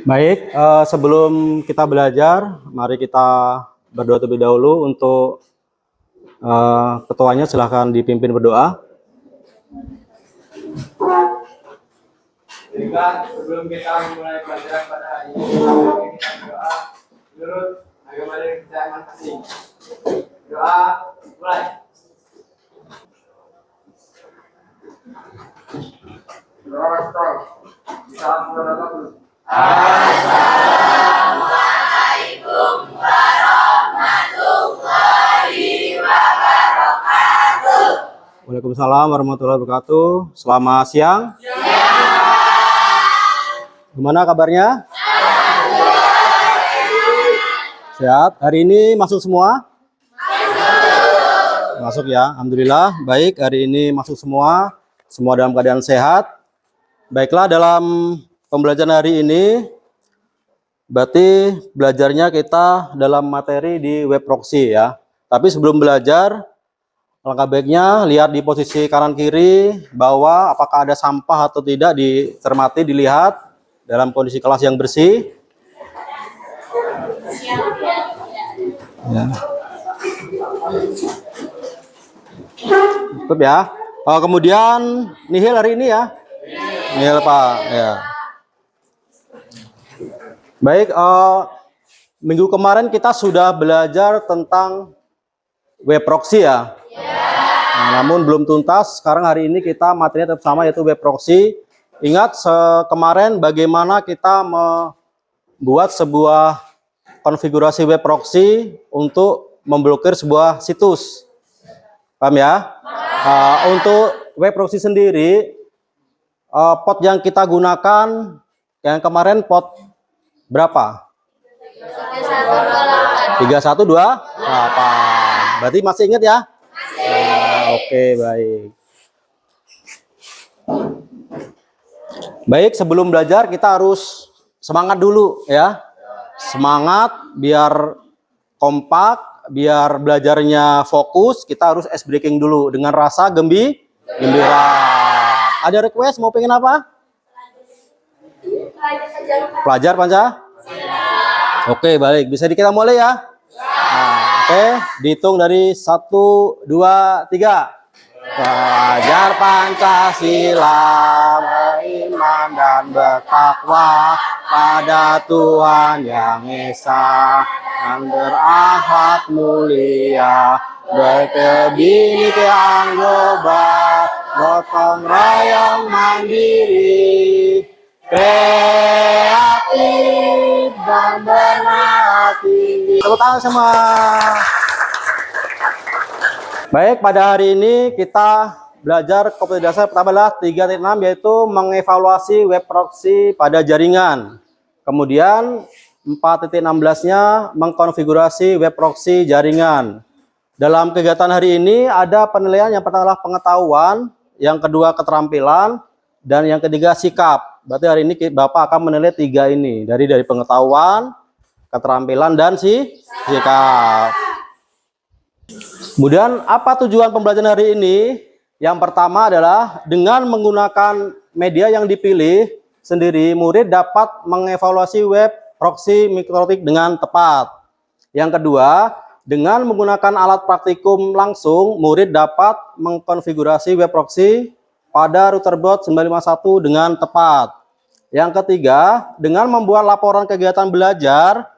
Baik, sebelum kita belajar, mari kita berdoa terlebih dahulu. Untuk ketuanya silahkan dipimpin berdoa. Sebelum kita mulai belajar pada hari ini, kita berdoa menurut agama dan kepercayaan masing-masing. Doa mulai. Assalamualaikum warahmatullahi wabarakatuh. Waalaikumsalam warahmatullahi wabarakatuh. Selamat siang. Gimana kabarnya? Sehat. Hari ini masuk semua? Masuk ya, alhamdulillah. Baik, hari ini masuk semua dalam keadaan sehat. Baiklah, dalam pembelajaran hari ini berarti belajarnya kita dalam materi di web proxy ya. Tapi sebelum belajar, langkah baiknya lihat di posisi kanan kiri bawah, apakah ada sampah atau tidak, dicermati, dilihat dalam kondisi kelas yang bersih. Ya. Cukup ya. Kemudian nihil hari ini ya. Nihil Pak. Ya. Baik. Minggu kemarin kita sudah belajar tentang web proxy ya. Nah, namun belum tuntas. Sekarang hari ini kita materinya tetap sama, yaitu web proxy. Ingat kemarin bagaimana kita membuat sebuah konfigurasi web proxy untuk memblokir sebuah situs. Paham ya? Untuk web proxy sendiri, port yang kita gunakan yang kemarin port berapa? 3128. Berarti masih ingat ya? Oke, baik. Baik, sebelum belajar kita harus semangat dulu ya. Semangat biar kompak, biar belajarnya fokus, kita harus ice breaking dulu dengan rasa gembira. Ada request mau pengen apa? Pelajar Panca? Oke, baik. Bisa kita mulai ya? Nah, oke, dihitung dari 1, 2, 3. Belajar Pancasila, beriman dan bertakwa pada Tuhan Yang Esa, dan berakhlak mulia, berkebinekaan global, gotong royong mandiri, kreatif dan berhati. Tepuk tangan semua. Baik, pada hari ini kita belajar kompetensi dasar pertama adalah 3.6, yaitu mengevaluasi web proxy pada jaringan. Kemudian 4.16-nya mengkonfigurasi web proxy jaringan. Dalam kegiatan hari ini ada penilaian, yang pertama adalah pengetahuan, yang kedua keterampilan, dan yang ketiga sikap. Berarti hari ini Bapak akan menilai 3 ini, dari pengetahuan, keterampilan, dan sikap. Kemudian apa tujuan pembelajaran hari ini? Yang pertama adalah dengan menggunakan media yang dipilih sendiri, murid dapat mengevaluasi web proxy mikrotik dengan tepat. Yang kedua, dengan menggunakan alat praktikum langsung, murid dapat mengkonfigurasi web proxy pada router baud 951 dengan tepat. Yang ketiga, dengan membuat laporan kegiatan belajar,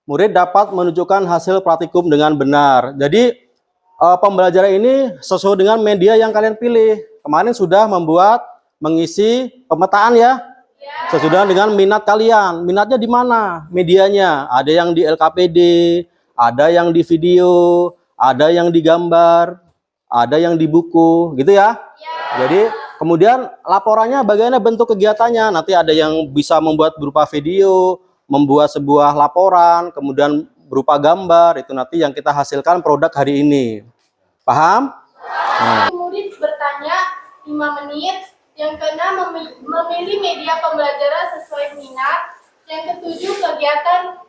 murid dapat menunjukkan hasil praktikum dengan benar. Jadi pembelajaran ini sesuai dengan media yang kalian pilih. Kemarin sudah mengisi pemetaan ya. Sesudah dengan minat kalian. Minatnya di mana? Medianya. Ada yang di LKPD, ada yang di video, ada yang di gambar, ada yang di buku, gitu ya. Jadi kemudian laporannya bagaimana bentuk kegiatannya. Nanti ada yang bisa membuat berupa video, membuat sebuah laporan, kemudian berupa gambar. Itu nanti yang kita hasilkan produk hari ini. Paham? Nah. Murid bertanya 5 menit. Yang keenam, memilih media pembelajaran sesuai minat. Yang ketujuh, kegiatan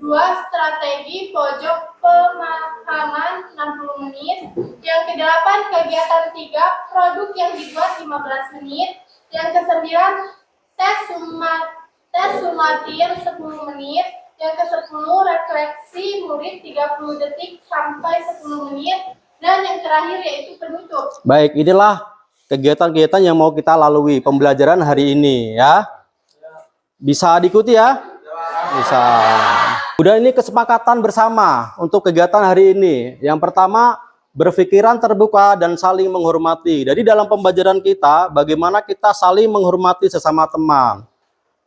2, strategi pojok pemahaman 60 menit. Yang kedelapan, kegiatan 3, produk yang dibuat 15 menit. Yang kesembilan, tes tes sumatir 10 menit, yang ke-10 refleksi murid 30 detik sampai 10 menit, dan yang terakhir yaitu penutup. Baik, inilah kegiatan-kegiatan yang mau kita lalui pembelajaran hari ini ya. Bisa diikuti ya? Bisa. Udah, ini kesepakatan bersama untuk kegiatan hari ini. Yang pertama, berpikiran terbuka dan saling menghormati. Jadi dalam pembelajaran kita, bagaimana kita saling menghormati sesama teman.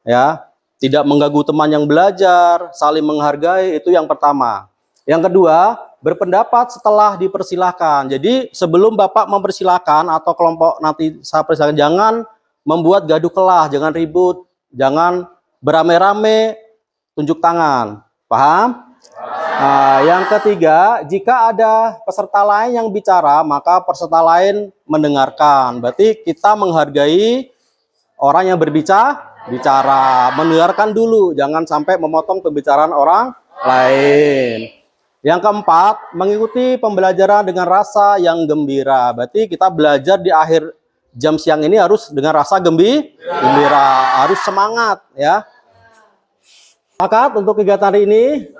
Ya, tidak mengganggu teman yang belajar, saling menghargai, itu yang pertama. Yang kedua, berpendapat setelah dipersilahkan. Jadi sebelum Bapak mempersilahkan atau kelompok nanti saya persilahkan, jangan membuat gaduh kelas, jangan ribut, jangan beramai-ramai tunjuk tangan. Paham? Nah, yang ketiga, jika ada peserta lain yang bicara, maka peserta lain mendengarkan. Berarti kita menghargai orang yang berbicara, mendengarkan dulu, jangan sampai memotong pembicaraan orang lain. Yang keempat, mengikuti pembelajaran dengan rasa yang gembira. Berarti kita belajar di akhir jam siang ini harus dengan rasa gembira, harus semangat ya. Sepakat untuk kegiatan hari ini?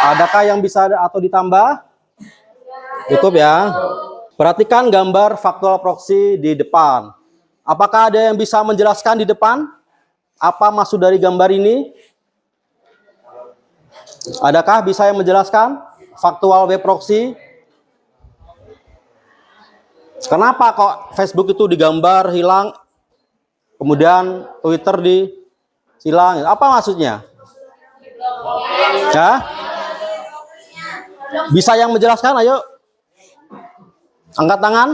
Adakah yang bisa atau ditambah? Cukup ya. Perhatikan gambar faktual proksi di depan. Apakah ada yang bisa menjelaskan di depan? Apa maksud dari gambar ini? Adakah bisa yang menjelaskan faktual web proxy? Kenapa kok Facebook itu digambar hilang, kemudian Twitter hilang? Apa maksudnya? Ya? Bisa yang menjelaskan? Ayo, angkat tangan.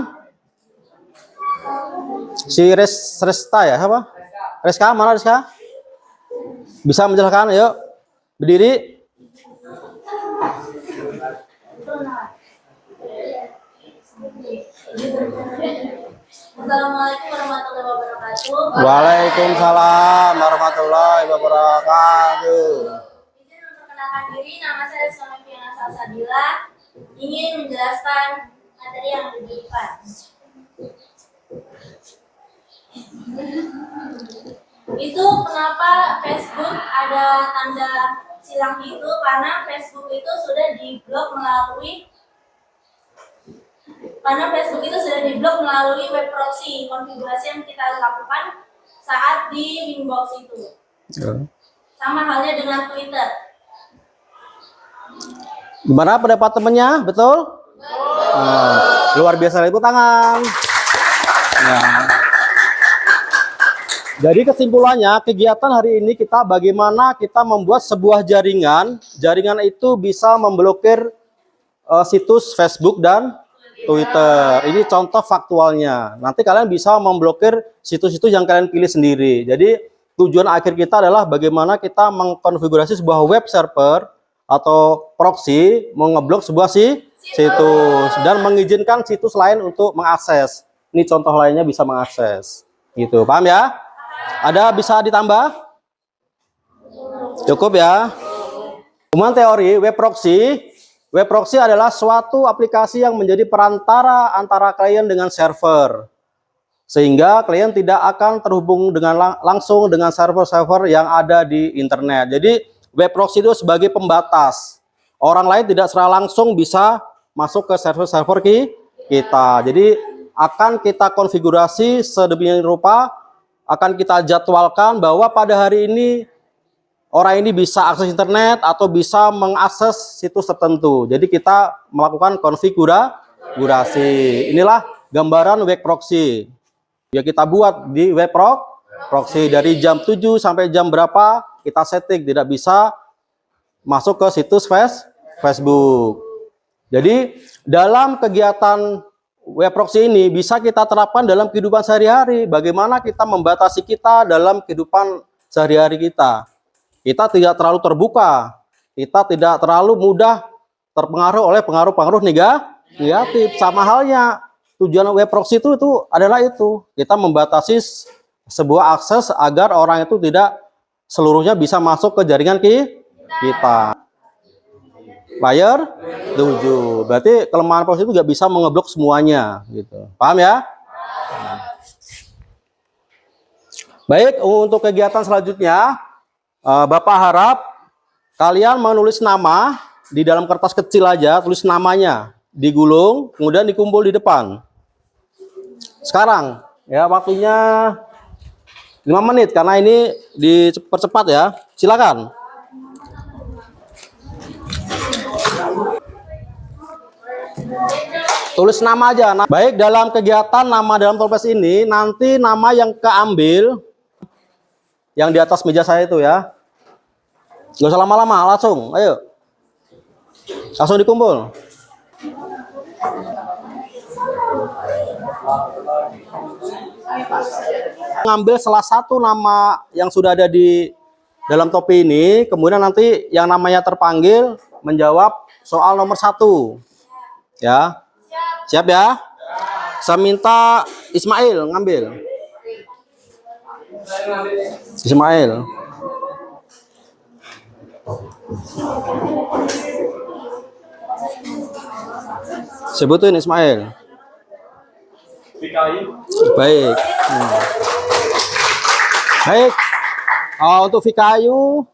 Si Resta ya, apa? Reska, mana Reska? Bisa menjelaskan? Ayo, berdiri. Assalamualaikum warahmatullahi wabarakatuh. Waalaikumsalam warahmatullahi wabarakatuh. Izin memperkenalkan diri, nama saya Rizka Fiana Salsabila. Ingin menjelaskan materi yang ada di depan. Itu kenapa Facebook ada tanda silang itu, karena Facebook itu sudah diblok melalui web proxy, konfigurasi yang kita lakukan saat di Winbox itu. Sama halnya dengan Twitter. Gimana pendapat temannya? Betul? Luar biasa, tepuk tangan. Nah. Jadi kesimpulannya, kegiatan hari ini kita bagaimana kita membuat sebuah jaringan. Jaringan itu bisa memblokir situs Facebook dan Twitter. Ini contoh faktualnya. Nanti kalian bisa memblokir situs-situs yang kalian pilih sendiri. Jadi tujuan akhir kita adalah bagaimana kita mengkonfigurasi sebuah web server atau proxy, mengeblok sebuah situs dan mengizinkan situs lain untuk mengakses. Ini contoh lainnya bisa mengakses. Gitu, paham ya? Ada bisa ditambah? Cukup ya. Kemudian teori web proxy. Web proxy adalah suatu aplikasi yang menjadi perantara antara klien dengan server. Sehingga klien tidak akan terhubung dengan langsung dengan server-server yang ada di internet. Jadi web proxy itu sebagai pembatas. Orang lain tidak secara langsung bisa masuk ke server-server kita. Jadi akan kita konfigurasi sedemikian rupa, akan kita jadwalkan bahwa pada hari ini orang ini bisa akses internet atau bisa mengakses situs tertentu. Jadi kita melakukan konfigurasi. Inilah gambaran web proxy. Ya kita buat di web proxy dari jam 7 sampai jam berapa kita setting, tidak bisa masuk ke situs Facebook. Jadi dalam kegiatan web proxy ini bisa kita terapkan dalam kehidupan sehari-hari. Bagaimana kita membatasi kita dalam kehidupan sehari-hari kita. Kita tidak terlalu terbuka. Kita tidak terlalu mudah terpengaruh oleh pengaruh-pengaruh negatif. Sama halnya tujuan web proxy itu adalah itu. Kita membatasi sebuah akses agar orang itu tidak seluruhnya bisa masuk ke jaringan kita. Player 7. Berarti kelemahan proxy itu nggak bisa mengeblok semuanya, gitu. Paham ya? Baik, untuk kegiatan selanjutnya, Bapak harap kalian menulis nama di dalam kertas kecil aja, tulis namanya, digulung, kemudian dikumpul di depan. Sekarang, ya waktunya 5 menit karena ini dipercepat ya. Silakan. Tulis nama aja. Baik, dalam kegiatan nama dalam toples ini, nanti nama yang keambil yang di atas meja saya itu ya. Gak usah lama-lama, langsung. Ayo. Langsung dikumpul. Ngambil salah satu nama yang sudah ada di dalam topi ini, kemudian nanti yang namanya terpanggil menjawab soal nomor 1. Ya. Siap ya? Saya minta Ismail ngambil. Ismail. Sebutin Ismail. Baik. Baik. Untuk Vikayu,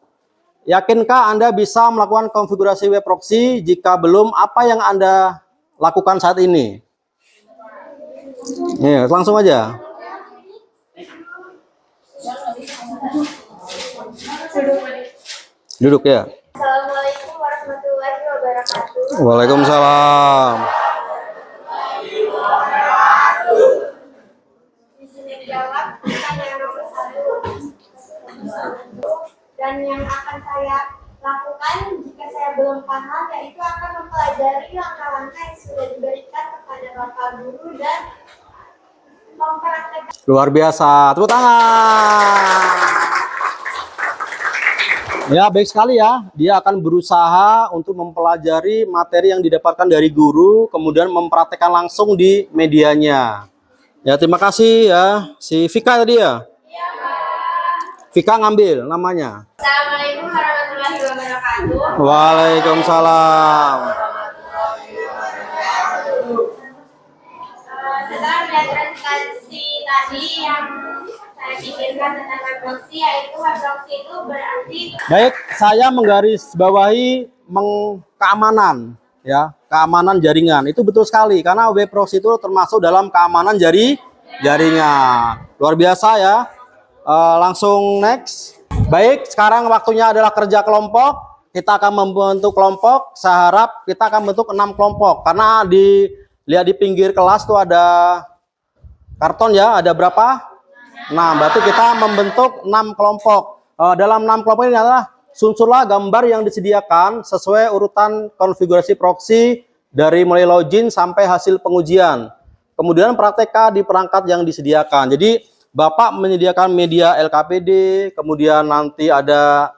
yakinkah Anda bisa melakukan konfigurasi web proxy? Jika belum, apa yang Anda lakukan saat ini? Langsung aja. Duduk ya. Assalamualaikum warahmatullahi wabarakatuh. Waalaikumsalam. Di sini jawab pertanyaan nomor 1. Dan yang akan saya lakukan jika saya belum paham, yaitu akan mempelajari langkah-langkah yang sudah diberikan kepada Bapak Guru dan mempraktekkan. Luar biasa. Tepuk tangan. Ya, baik sekali ya. Dia akan berusaha untuk mempelajari materi yang didapatkan dari guru, kemudian mempraktekkan langsung di medianya. Ya, terima kasih ya. Si Vika tadi ya? Iya, Pak. Vika ngambil namanya. Assalamualaikum warahmatullahi wabarakatuh. Waalaikumsalam. Setelah belajar transkripsi tadi yang saya pikirkan tentang web proxy, yaitu web proxy itu berarti. Baik, saya menggarisbawahi keamanan ya, keamanan jaringan. Itu betul sekali karena web proxy itu termasuk dalam keamanan jaringan. Luar biasa ya. Langsung next. Baik, sekarang waktunya adalah kerja kelompok. Kita akan membentuk kelompok. Saya harap kita akan membentuk 6 kelompok karena lihat di pinggir kelas tuh ada karton ya, ada berapa? Nah, berarti kita membentuk 6 kelompok. Dalam 6 kelompok ini adalah sunsurlah gambar yang disediakan sesuai urutan konfigurasi proxy dari mulai login sampai hasil pengujian. Kemudian praktekkan di perangkat yang disediakan. Jadi Bapak menyediakan media LKPD, kemudian nanti ada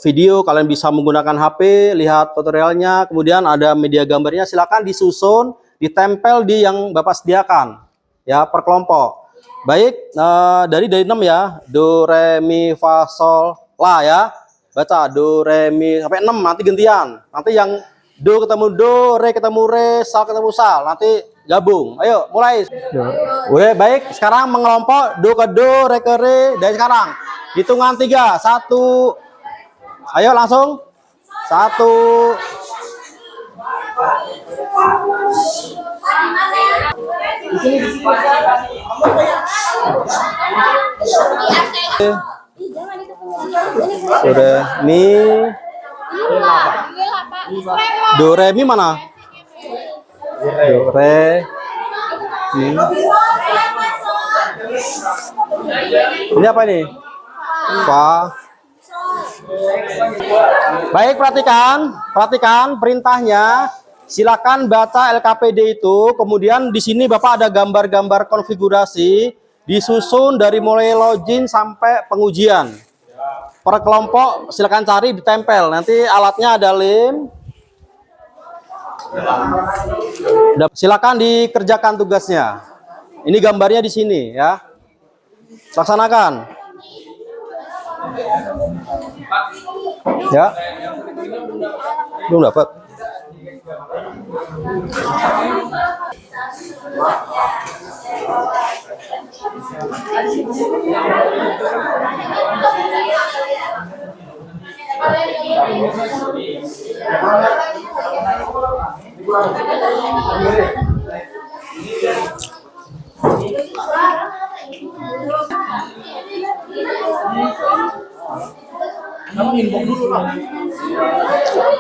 video, kalian bisa menggunakan HP, lihat tutorialnya, kemudian ada media gambarnya, silakan disusun, ditempel di yang Bapak sediakan ya per kelompok. Baik, dari 6 ya, do, re, mi, fa, sol, la ya. Baca do, re, mi, sampai 6, nanti gantian. Nanti yang do ketemu do, re ketemu re, sal ketemu sal, nanti gabung. Ayo, mulai. Udah, baik, sekarang mengelompok do ke do, re ke re, dari sekarang. Hitungan 3, 1. Ayo langsung. 1. Sudah, mi, do, re, mi mana? Do, re, mi. Ini apa ini? Fa. Baik, perhatikan perintahnya. Silakan baca LKPD itu, kemudian di sini Bapak ada gambar-gambar konfigurasi, disusun dari mulai login sampai pengujian. Per kelompok silakan cari, ditempel. Nanti alatnya ada lem. Silakan dikerjakan tugasnya. Ini gambarnya di sini ya. Laksanakan. Ya. Belum dapat.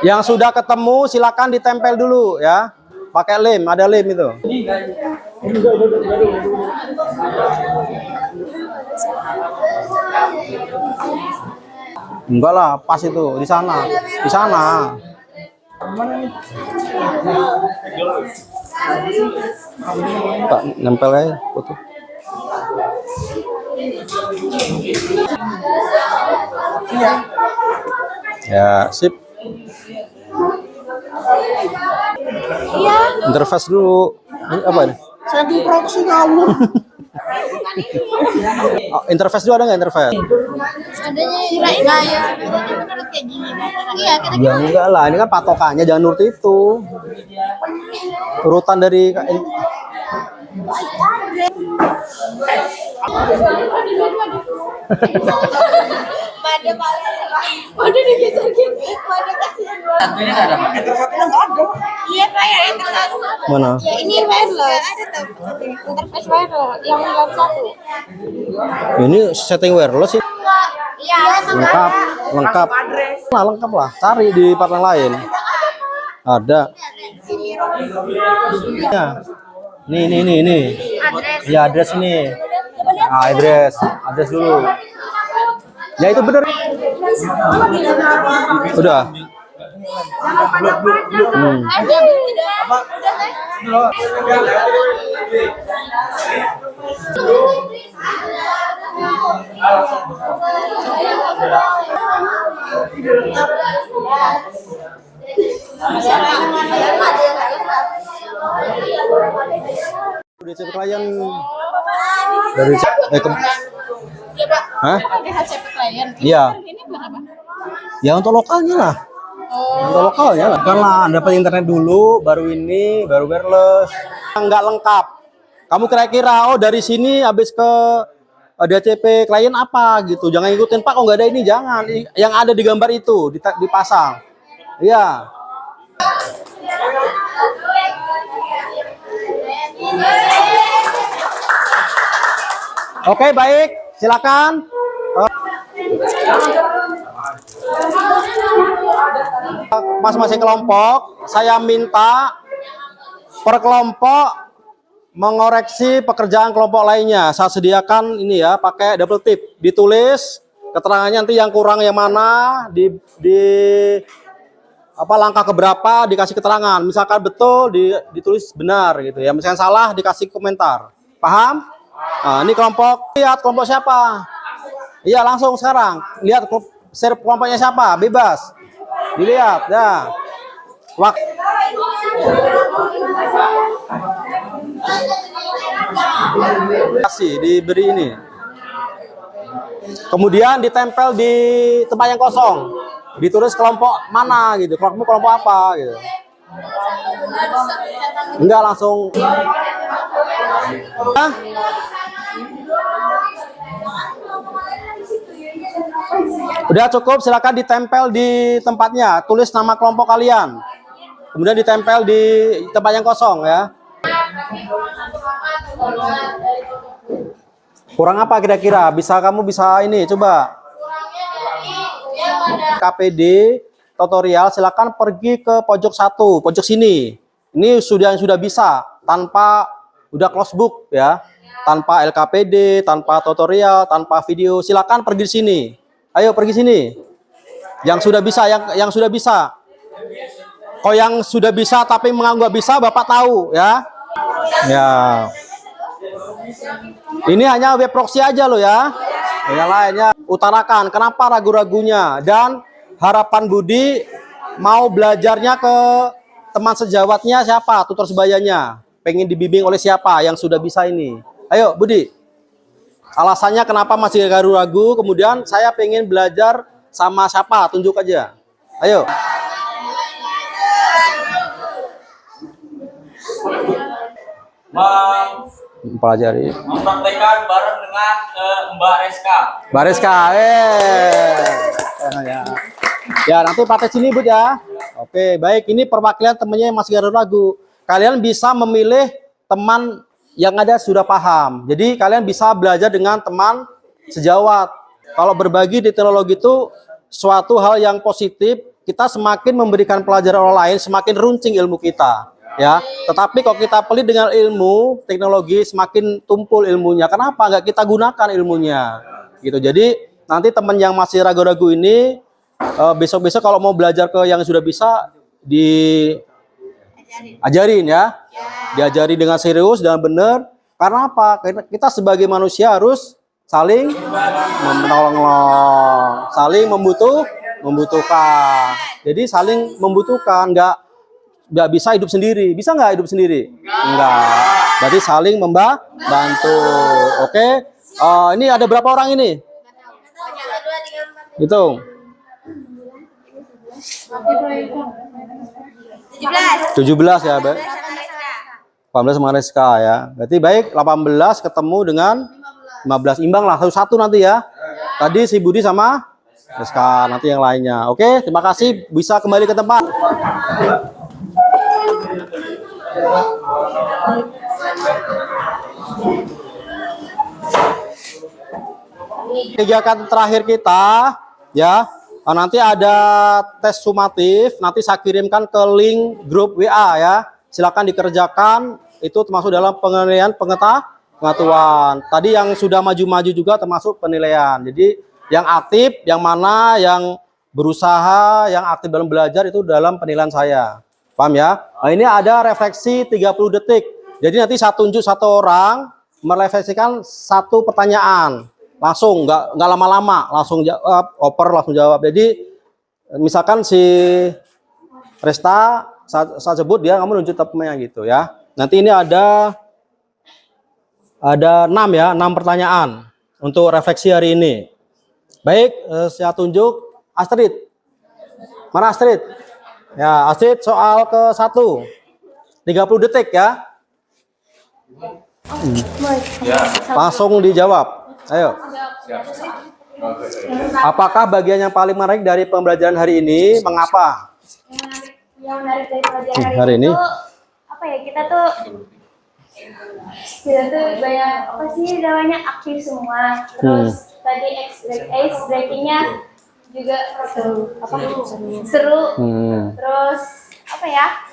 Yang sudah ketemu silakan ditempel dulu ya. Pakai lem, ada lem itu. Enggak lah, pas itu di sana. Di sana. Pak, nempel aja foto. Ya, sip. Iya. Interface dulu. Ini apa ini? Setting proxy kamu. Oh, interface dulu ada nggak interface? Adanya kirain ya. Menurut kayak gini. Iya, kita Ya enggak lah, ini kan patokannya jangan nurut itu. Urutan dari Mada digeser-geser. Mada kasihan banget. Iya, kayak interface. mana? Ya ini wireless. Ada tuh. Interface wireless yang satu. Ini setting wireless sih. Iya, Lengkap, lengkap. Nah, lengkap lah. Cari di part yang lain. Ada. Ya. Nih. Ya, address ini. Ah, address dulu. Ya itu bener. Udah. DCP klien dari Hah? DHCP klien. Iya. Ini berapa? Ya untuk lokalnya lah. Untuk lokalnya lah. Kan lah, dapat internet dulu, baru ini, baru wireless. Nggak lengkap. Kamu kira-kira, oh dari sini habis ke DCP klien apa gitu. Jangan ikutin Pak, kok nggak ada ini, jangan. Yang ada di gambar itu dipasang. Iya. Oke, baik. Silakan. Masing-masing kelompok, saya minta per kelompok mengoreksi pekerjaan kelompok lainnya. Saya sediakan ini ya, pakai double tip. Ditulis keterangannya nanti yang kurang yang mana, apa langkah keberapa dikasih keterangan. Misalkan betul ditulis benar gitu ya. Misalkan salah dikasih komentar. Paham? Nah, ini kelompok, lihat kelompok siapa. Iya, langsung sekarang. Lihat kelompoknya siapa, bebas. Dilihat, ya. Waktu. Kasih, diberi ini. Kemudian ditempel di tempat yang kosong. Ditulis kelompok mana gitu. Kelompokmu kelompok apa gitu. Enggak langsung. Hah? Udah cukup, silakan ditempel di tempatnya. Tulis nama kelompok kalian. Kemudian ditempel di tempat yang kosong ya. Kurang apa kira-kira? Kamu bisa ini coba. KPD tutorial, silakan pergi ke pojok satu, pojok sini. Ini yang sudah bisa tanpa udah close book ya. Tanpa LKPD, tanpa tutorial, tanpa video, silakan pergi di sini. Ayo pergi sini. Yang sudah bisa, yang sudah bisa. Kok yang sudah bisa tapi menganggap bisa, Bapak tahu ya. Ya. Ini hanya web proxy aja loh ya. Yang lainnya utarakan kenapa ragu-ragunya dan harapan Budi mau belajarnya ke teman sejawatnya siapa, tutor sebayanya. Pengen dibimbing oleh siapa yang sudah bisa ini. Ayo Budi, alasannya kenapa masih ragu-ragu, kemudian saya pengen belajar sama siapa, tunjuk aja. Ayo. Bang, Mempelajari. Mempraktekkan bareng dengan Mbak Reska. Mbak Reska, ya. Ya, nanti pakai sini, Bu ya. Oke, baik. Ini perwakilan temannya yang masih ragu. Kalian bisa memilih teman yang ada sudah paham. Jadi kalian bisa belajar dengan teman sejawat. Kalau berbagi di teknologi itu suatu hal yang positif. Kita semakin memberikan pelajaran orang lain, semakin runcing ilmu kita, ya. Tetapi kalau kita pelit dengan ilmu teknologi, semakin tumpul ilmunya. Kenapa nggak kita gunakan ilmunya? Gitu. Jadi nanti teman yang masih ragu-ragu ini besok-besok kalau mau belajar ke yang sudah bisa diajarin ya, diajari dengan serius dan benar. Karena apa? Kita sebagai manusia harus saling menolong, saling membutuhkan. Jadi saling membutuhkan, nggak bisa hidup sendiri. Bisa nggak hidup sendiri? Enggak. Berarti saling membantu. Oke. Ini ada berapa orang ini? Hitung. 17 ya, Mbak. 18 sama Reska ya. Berarti baik 18 ketemu dengan 15, imbang lah satu nanti ya. Tadi si Budi sama Reska, nanti yang lainnya. Oke, terima kasih, bisa kembali ke tempat. Kegiatan terakhir kita ya, nanti ada tes sumatif, nanti saya kirimkan ke link grup WA ya. Silakan dikerjakan, itu termasuk dalam penilaian pengetahuan. Tadi yang sudah maju-maju juga termasuk penilaian. Jadi yang aktif, yang mana yang berusaha, yang aktif dalam belajar itu dalam penilaian saya. Paham ya? Nah, ini ada refleksi 30 detik. Jadi nanti saya tunjuk satu orang merefleksikan satu pertanyaan. Langsung, nggak lama-lama, langsung jawab, oper langsung jawab. Jadi misalkan si Resta, saya sebut dia, kamu nunjuk temennya gitu ya. Nanti ini ada 6 ya, 6 pertanyaan untuk refleksi hari ini. Baik, saya tunjuk Astrid. Mana Astrid? Ya, Astrid soal ke-1. 30 detik ya. Langsung dijawab. Ayo. Apakah bagian yang paling menarik dari pembelajaran hari ini? Mengapa? Yang menarik dari pelajaran Hari ini? itu apa ya, kita tuh banyak apa sih namanya, aktif semua. Terus tadi ice breakingnya juga seru. Terus apa ya,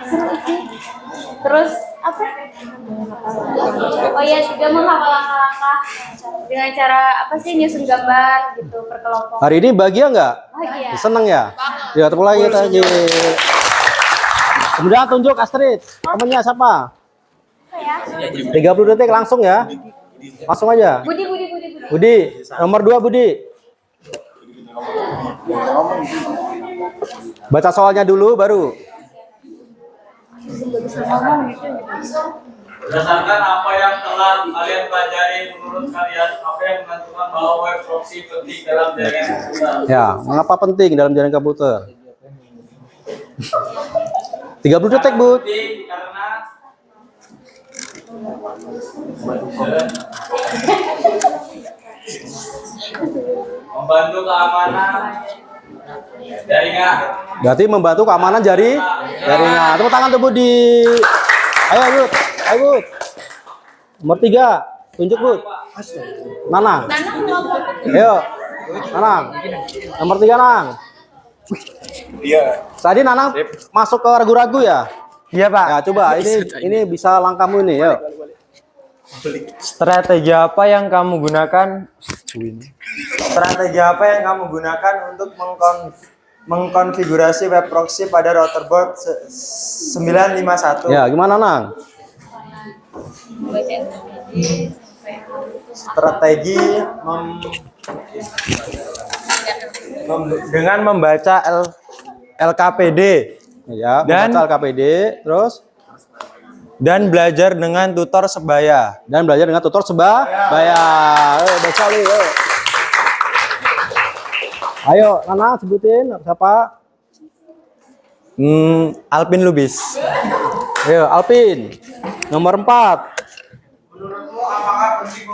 seru sih. Terus apa, oh ya, juga menghafal langkah-langkah dengan cara apa sih, nyusun gambar gitu per kelompok. Hari ini bahagia nggak? Bahagia. Seneng ya? Ya, tepuk lagi lagi. Kemudian tunjuk Astrid. Temennya siapa? Apa ya? 30 detik langsung ya. Langsung aja. Budi. Nomor 2 Budi. Baca soalnya dulu baru. Berdasarkan apa yang telah kalian pelajari, menurut kalian apa yang menentukan bahwa web proxy penting dalam jaringan komputer? Ya, mengapa penting dalam jaringan komputer? 30 detik, Bu. Penting karena membantu keamanan jaringan. Berarti membantu keamanan jaringan. Tepuk tangan tuh Budi. Ayo, Bud. Ayo, Bud. Nomor 3. Tunjuk, Bud. Nanang. Ayo. Nanang. Nomor 3, Nang. Iya. Tadi Nanang masuk ke ragu-ragu ya? Iya, Pak. Ya, coba ini bisa langkahmu ini, yuk. Strategi apa yang kamu gunakan? Strategi apa yang kamu gunakan untuk mengkonfigurasi web proxy pada router board 951? Ya, gimana, Nang? Strategi dengan membaca LKPD. Ya, Dan- membaca LKPD, terus dan belajar dengan tutor sebaya. dan belajar dengan tutor sebaya. Baca lu, yuk. Ayo, Nana sebutin siapa? Alpin Lubis. Ayo, Alpin. Nomor 4. Menurutmu apakah penting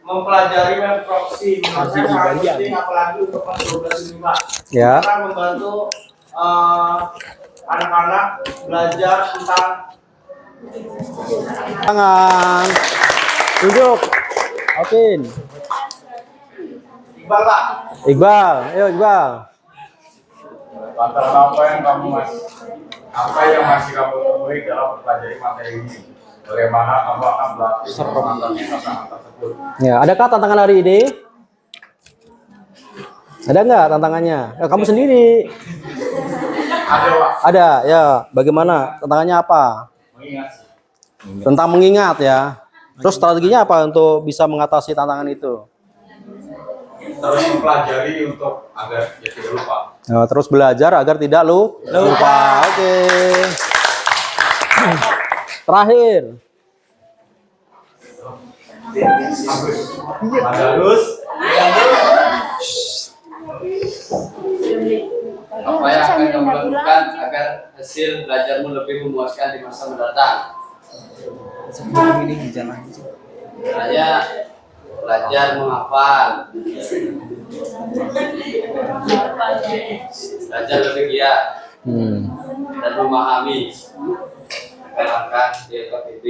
mempelajari web proxy? Menurut saya sangat penting, apalagi untuk kelas 12 Ya. karena membantu anak-anak belajar tentang Tangan. Duduk. Alvin. Iqbal, Pak. Iqbal. Ayo Iqbal. Apa yang masih kamu temui dalam mempelajari materi ini? Bagaimana kamu akan berlatih mengatasi tantangan tersebut? Ya, adakah tantangan hari ini? Ada nggak tantangannya? Ya, kamu sendiri. Ada, Pak. Ada, ya. Bagaimana? Tantangannya apa? Mengingat. Tentang mengingat ya. Terus strateginya apa untuk bisa mengatasi tantangan itu? Terus mempelajari untuk agar ya tidak lupa. Ya, terus belajar agar tidak lupa. Oke. Terakhir. Harus Apa yang akan kamu lakukan agar hasil belajarmu lebih memuaskan di masa mendatang? Saya belajar menghafal, belajar lebih giat dan memahami akan di LKPD.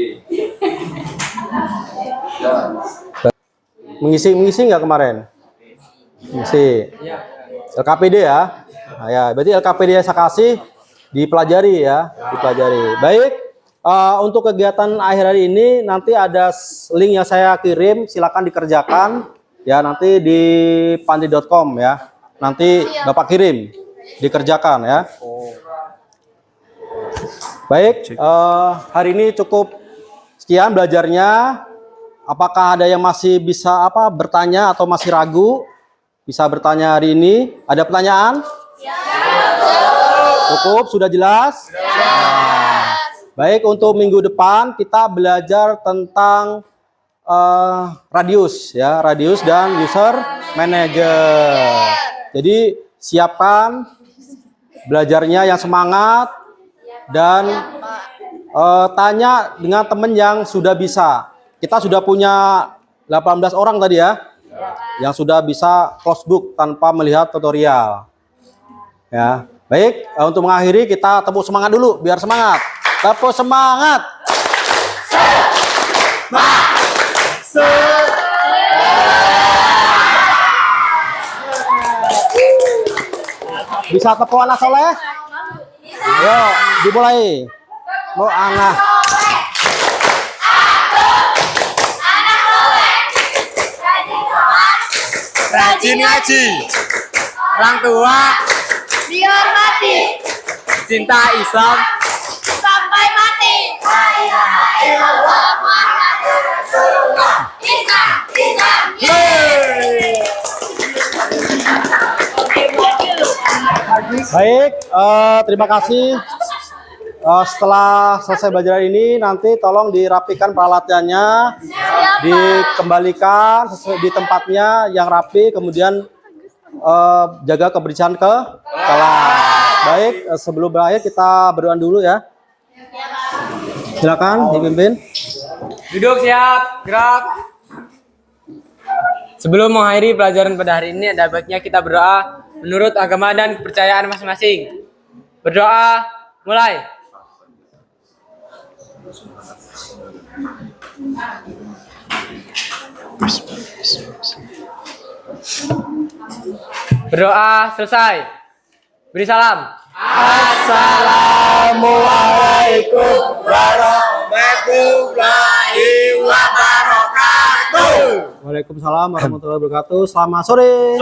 Mengisi nggak kemarin? Mengisi. LKPD ya. Nah, ya, berarti LKPD yang saya kasih dipelajari ya, dipelajari. Baik, untuk kegiatan akhir hari ini nanti ada link yang saya kirim, silakan dikerjakan ya nanti di pandit.com ya. Nanti Bapak kirim, dikerjakan ya. Baik, hari ini cukup sekian belajarnya. Apakah ada yang masih bisa bertanya atau masih ragu? Bisa bertanya hari ini. Ada pertanyaan? Cukup, sudah jelas? Nah, baik, untuk minggu depan kita belajar tentang radius ya, radius dan user manager. Jadi siapkan belajarnya yang semangat dan tanya dengan teman yang sudah bisa. Kita sudah punya 18 orang tadi ya, yang sudah bisa close book tanpa melihat tutorial. Ya, baik. Untuk mengakhiri kita tepuk semangat dulu, biar semangat. Tepuk semangat. Bisa tepuk anak soleh? Yuk, dimulai. Mau anak. Rajin ngaji. Orang tua Dihormati cinta Islam. sampai mati. La ilaha illallah Muhammadur Rasulullah. Islam. Baik, terima kasih. Setelah selesai belajar ini, nanti tolong dirapikan peralatannya, dikembalikan di tempatnya yang rapi, kemudian jaga kebersihan ke kelas. Baik, sebelum berakhir kita berdoa dulu ya. Silakan dipimpin. Duduk siap, gerak. Sebelum mengakhiri pelajaran pada hari ini, ada baiknya kita berdoa menurut agama dan kepercayaan masing-masing. Berdoa, mulai. Berdoa selesai. Beri salam. Assalamualaikum warahmatullahi wabarakatuh. Waalaikumsalam warahmatullahi wabarakatuh. Selamat sore.